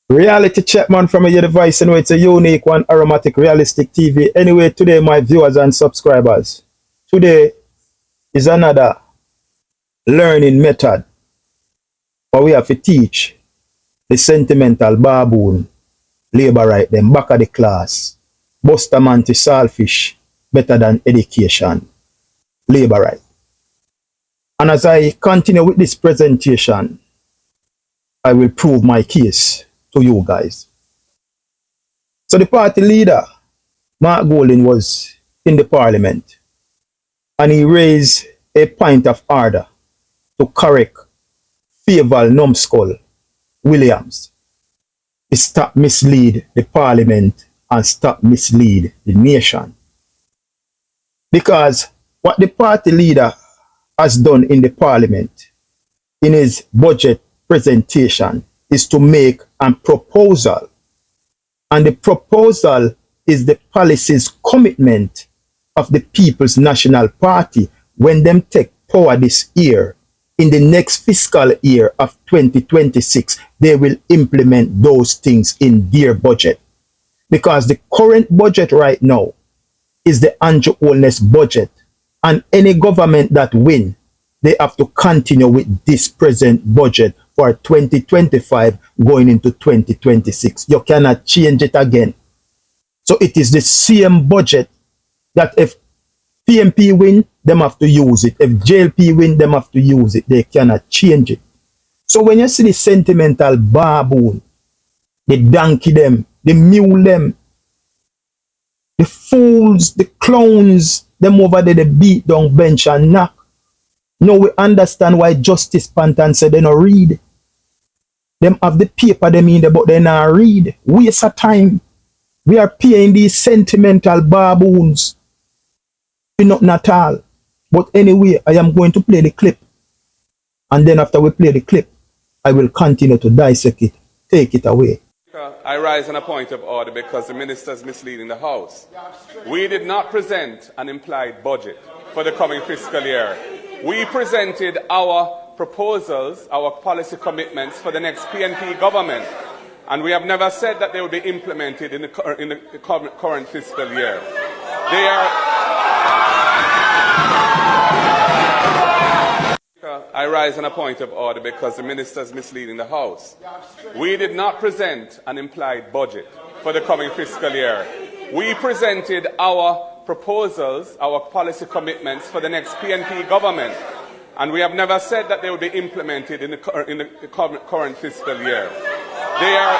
Reality check, man, from your device. Anyway, it's a unique one, aromatic, realistic TV. Anyway, today, my viewers and subscribers, today is another learning method where we have to teach the sentimental baboon, labor right them, back of the class, buster man to selfish, better than education, labor right. And as I continue with this presentation, I will prove my case to you guys. So the party leader, Mark Golding, was in the parliament and he raised a point of order to correct Favour Numbskull Williams. He stop mislead the parliament and stop mislead the nation. Because what the party leader has done in the parliament in his budget presentation is to make a proposal. And the proposal is the policy's commitment of the People's National Party when them take power this year. In the next fiscal year of 2026, they will implement those things in their budget. Because the current budget right now is the Andrew Holness budget. And any government that win, they have to continue with this present budget for 2025 going into 2026. You cannot change it again. So it is the same budget that if PMP win, them have to use it. If Jlp win, them have to use it. They cannot change it. So when you see the sentimental baboon, the donkey them, the mule them, the fools, the clowns, them over there, they beat down bench and knock. Now we understand why Justice Pantan said they don't read. Them have the paper they mean but they not read. Waste of time. We are paying these sentimental baboons. Nothing at all. But anyway, I am going to play the clip. And then after we play the clip, I will continue to dissect it. Take it away. I rise on a point of order because the minister is misleading the House. We did not present an implied budget for the coming fiscal year. We presented our proposals, our policy commitments for the next PNP government. And we have never said that they will be implemented in the current fiscal year. They are... I rise on a point of order because the minister is misleading the House. We did not present an implied budget for the coming fiscal year. We presented our proposals, our policy commitments for the next PNP government. And we have never said that they will be implemented in the current fiscal year. They are...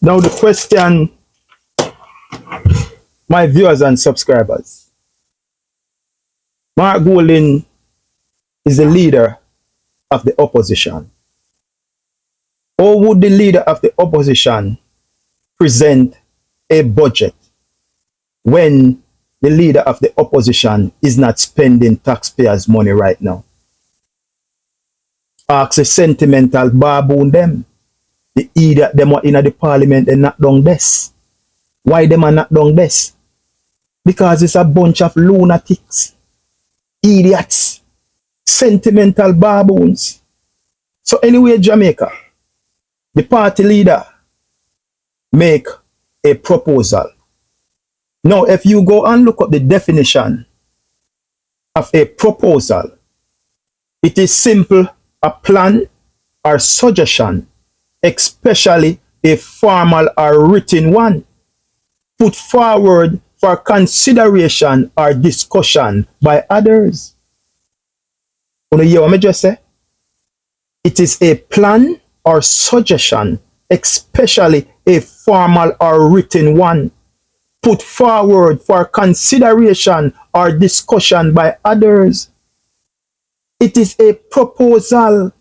Now the question, my viewers and subscribers. Mark Golding is the leader of the opposition. How would the leader of the opposition present a budget when the leader of the opposition is not spending taxpayers' money right now? Ask a sentimental baboon them. The idiot them are in the parliament and not down this. Why them are not down this? Because it's a bunch of lunatics, idiots, sentimental baboons. So anyway, Jamaica, the party leader make a proposal. Now, if you go and look up the definition of a proposal, it is simple, a plan or suggestion, especially a formal or written one, put forward for consideration or discussion by others. You know what I just say? It is a plan or suggestion, especially a formal or written one, put forward for consideration or discussion by others. It is a proposal.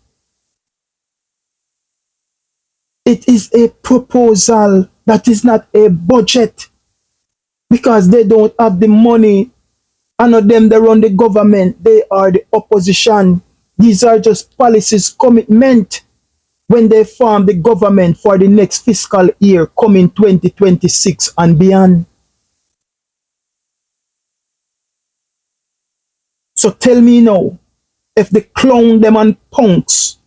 It is a proposal. That is not a budget. Because they don't have the money. I know them, they run the government. They are the opposition. These are just policies commitment when they form the government for the next fiscal year coming 2026 and beyond. So tell me now, If they clown them and punks,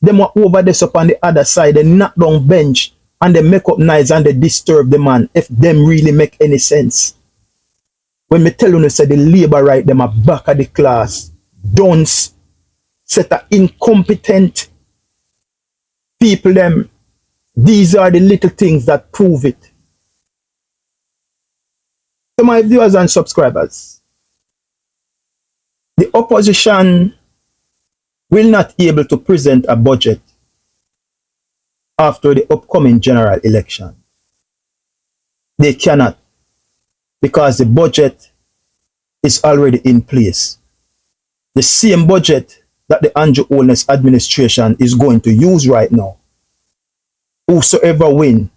them are over this up on the other side, they knock down bench and they make up noise and they disturb the man, if them really make any sense. When me tell you, say the labor right, them are back of the class, dunce, set of incompetent people them. These are the little things that prove it. To my viewers and subscribers, the opposition will not be able to present a budget after the upcoming general election. They cannot, because the budget is already in place. The same budget that the Andrew Holness administration is going to use right now. Whosoever win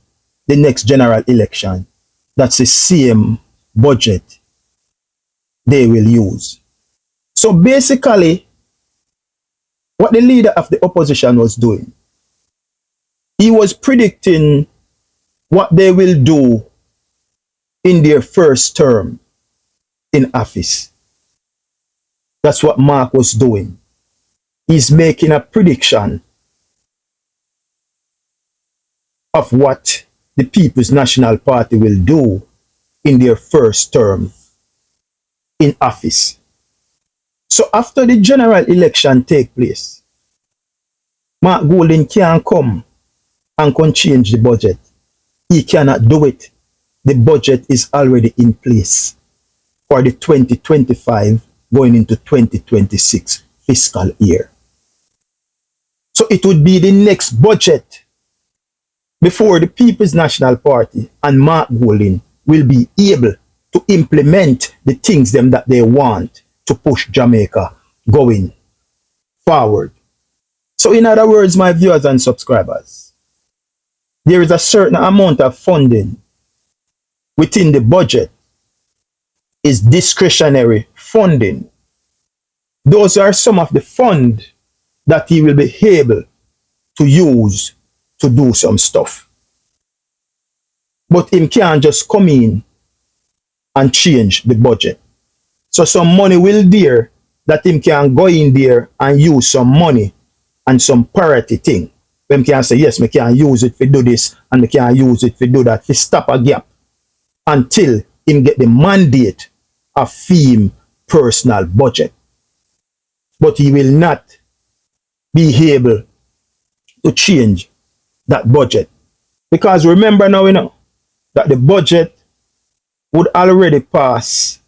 the next general election, that's the same budget they will use. So basically, what the leader of the opposition was doing, he was predicting what they will do in their first term in office. That's what Mark was doing. He's making a prediction of what the People's National Party will do in their first term in office. So after the general election take place, Mark Golding can't come and can change the budget. He cannot do it. The budget is already in place for the 2025 going into 2026 fiscal year. So it would be the next budget before the People's National Party and Mark Golding will be able to implement the things them that they want to push Jamaica going forward. So in other words, my viewers and subscribers, there is a certain amount of funding within the budget is discretionary funding. Those are some of the funds that he will be able to use to do some stuff. But him can't just come in and change the budget. So some money will there that him can go in there and use some money and some parity thing. When can say, yes, me can use it to do this and me can use it to do that, to stop a gap until him get the mandate of him personal budget. But he will not be able to change that budget. Because remember now, that the budget would already pass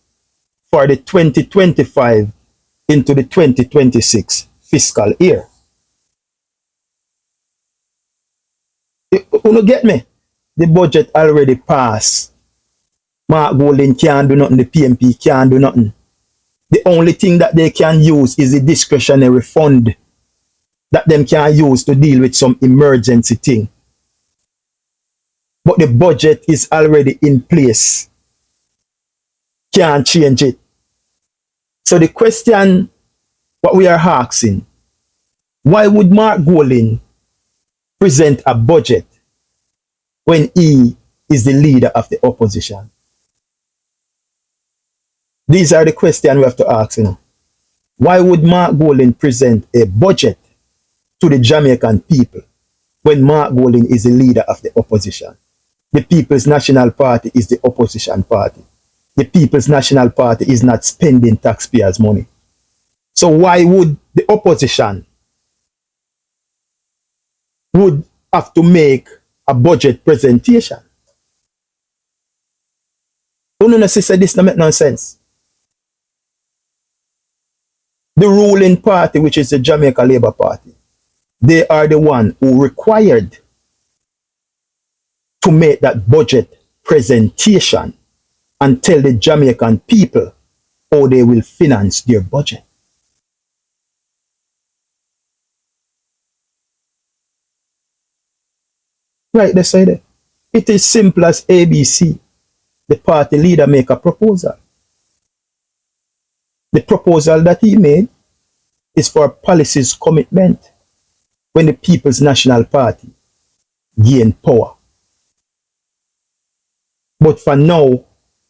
for the 2025 into the 2026 fiscal year. You don't get me? The budget already passed. Mark Golding can't do nothing, the PMP can't do nothing. The only thing that they can use is the discretionary fund that them can use to deal with some emergency thing. But the budget is already in place. Can't change it. So the question, what we are asking, why would Mark Golding present a budget when he is the leader of the opposition? These are the questions we have to ask. Why would Mark Golding present a budget to the Jamaican people when Mark Golding is the leader of the opposition? The People's National Party is the opposition party. The People's National Party is not spending taxpayers' money. So why would the opposition would have to make a budget presentation? Don't you say this doesn't make no sense? The ruling party, which is the Jamaica Labour Party, they are the one who required to make that budget presentation and tell the Jamaican people how they will finance their budget. Right, they say that. It is simple as ABC. The party leader make a proposal. The proposal that he made is for policies commitment when the People's National Party gain power. But for now,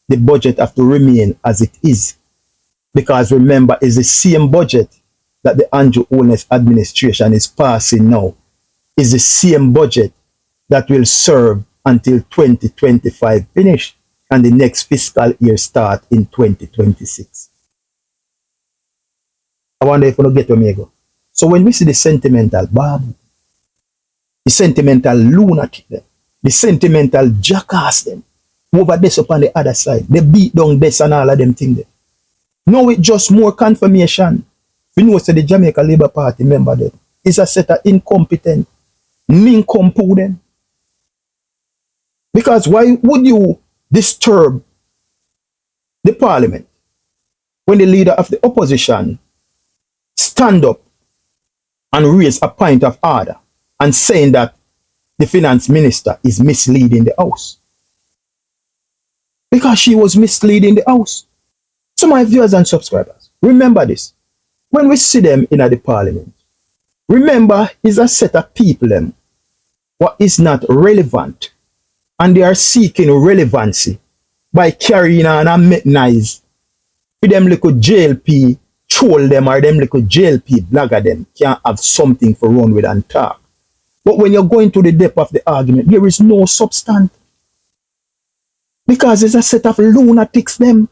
the budget have to remain as it is. Because remember, it's the same budget that the Andrew Holness administration is passing now is the same budget that will serve until 2025 finish and the next fiscal year start in 2026. I wonder if we'll get to me go. So when we see the sentimental Babu, the sentimental lunatic, the sentimental jackass them, over this upon the other side, they beat down this and all of them things. Now it's just more confirmation. We know say the Jamaica Labour Party member them is a set of incompetent, nincompoop them. Because why would you disturb the parliament when the leader of the opposition stand up and raise a point of order and saying that the finance minister is misleading the house? Because she was misleading the house. So my viewers and subscribers, remember this. When we see them in the parliament, remember is a set of people them what is not relevant, and they are seeking relevancy by carrying on and mechanized with them little JLP troll them or them little JLP blogger them can't have something for run with and talk. But when you're going to the depth of the argument, there is no substance. Because it's a set of lunatics them.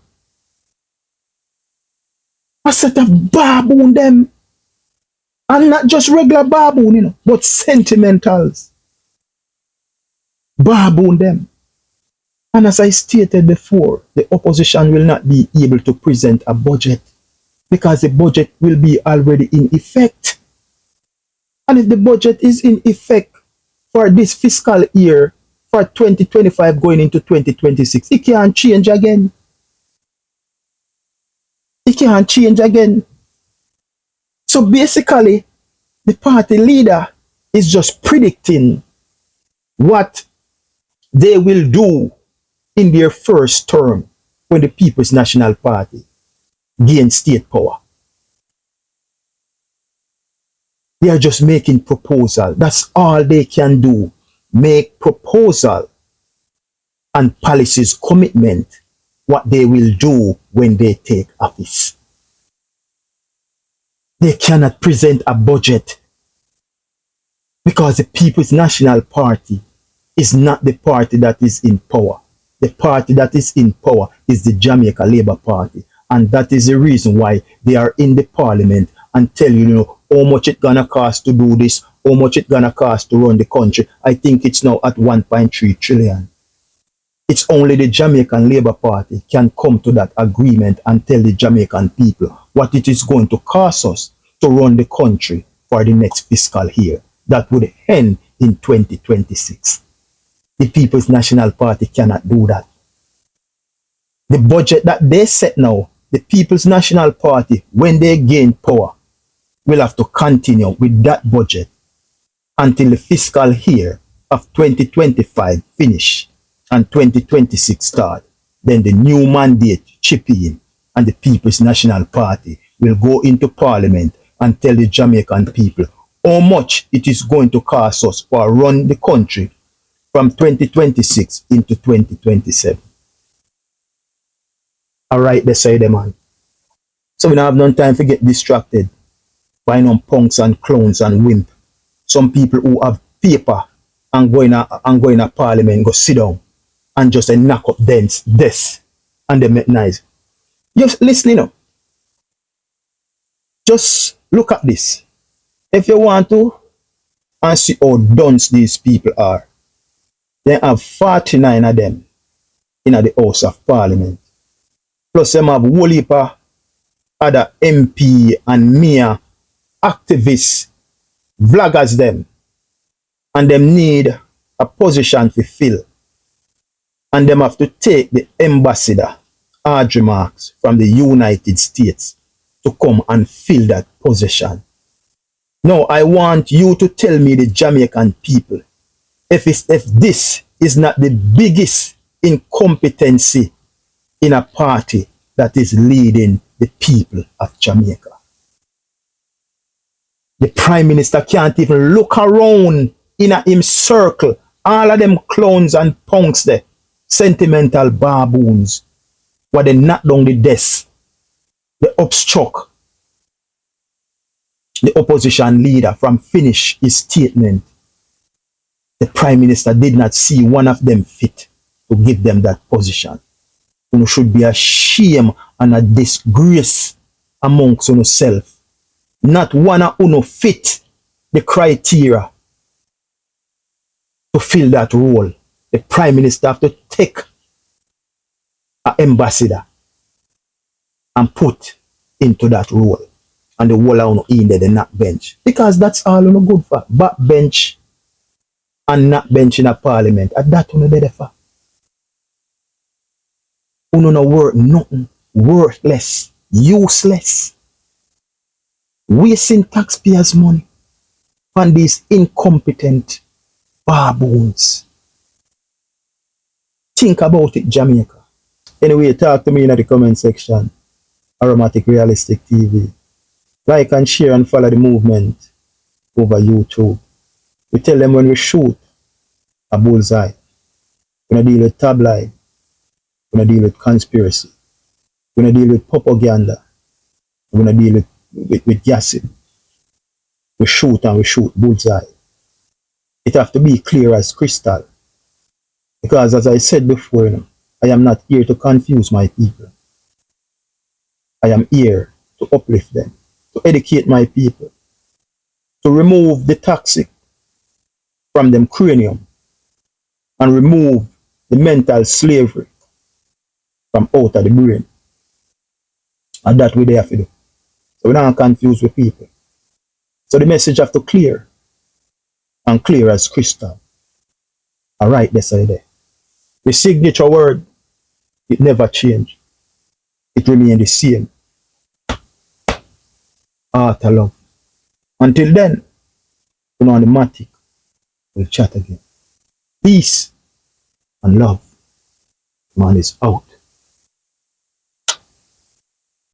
A set of baboon them. And not just regular baboon, you know, but sentimentals. Baboon them. And as I stated before, the opposition will not be able to present a budget because the budget will be already in effect. And if the budget is in effect for this fiscal year, for 2025 going into 2026, it can't change again. It can't change again. So basically, the party leader is just predicting what they will do in their first term when the People's National Party gains state power. They are just making proposal. That's all they can do. Make proposal and policies commitment what they will do when they take office. They cannot present a budget because the People's National Party is not the party that is in power. The party that is in power is the Jamaica Labour Party, and that is the reason why they are in the parliament and tell you, you know, how much it's gonna cost to do this, how much it's gonna cost to run the country. I think it's now at 1.3 trillion. It's only the Jamaican Labour Party can come to that agreement and tell the Jamaican people what it is going to cost us to run the country for the next fiscal year. That would end in 2026. The People's National Party cannot do that. The budget that they set now, the People's National Party, when they gain power, will have to continue with that budget until the fiscal year of 2025 finish and 2026 start. Then the new mandate chip in and the People's National Party will go into parliament and tell the Jamaican people how much it is going to cost us for run the country from 2026 into 2027. All right, they say them, man. So we don't have no time to get distracted by no punks and clowns and wimp. Some people who have paper and go in a parliament, go sit down and just knock up this and they make nice. Just listen up. Just look at this. If you want to and see how dunce these people are, they have 49 of them in the House of Parliament. Plus them have whole heap of other MP and mayor activists, vloggers them, and them need a position to fill. And them have to take the ambassador, Audrey Marks, from the United States to come and fill that position. Now, I want you to tell me, the Jamaican people, if this is not the biggest incompetency in a party that is leading the people of Jamaica. The Prime Minister can't even look around in a him circle. All of them clowns and punks there, sentimental baboons, where they knock down the desk, they obstruct the opposition leader from finish his statement, the Prime Minister did not see one of them fit to give them that position. You should be a shame and a disgrace amongst yourself. Not one of you fit the criteria to fill that role. The Prime Minister have to take an ambassador and put into that role. And the whole of you in there, the not bench. Because that's all you good for. Backbench and not bench in a parliament. And that you better for. You no work nothing. Worthless. Useless. Wasting taxpayers' money on these incompetent baboons. Think about it, Jamaica. Anyway, talk to me in the comment section. Aromatic Realistic TV. Like and share and follow the movement over YouTube. We tell them when we shoot a bullseye, we're going to deal with tabloid, we're going to deal with conspiracy, we're going to deal with propaganda, we're going to deal with gossip. We shoot and we shoot bullseye. It have to be clear as crystal. Because as I said before, I am not here to confuse my people. I am here to uplift them, to educate my people, to remove the toxic from them cranium and remove the mental slavery from out of the brain. And that we there for do. So we don't confuse with people. So the message have to clear and clear as crystal. Alright, that's there. The signature word, it never change. It remain the same. Art of love. Until then, you know, on the matic, we'll chat again. Peace and love. Man is out.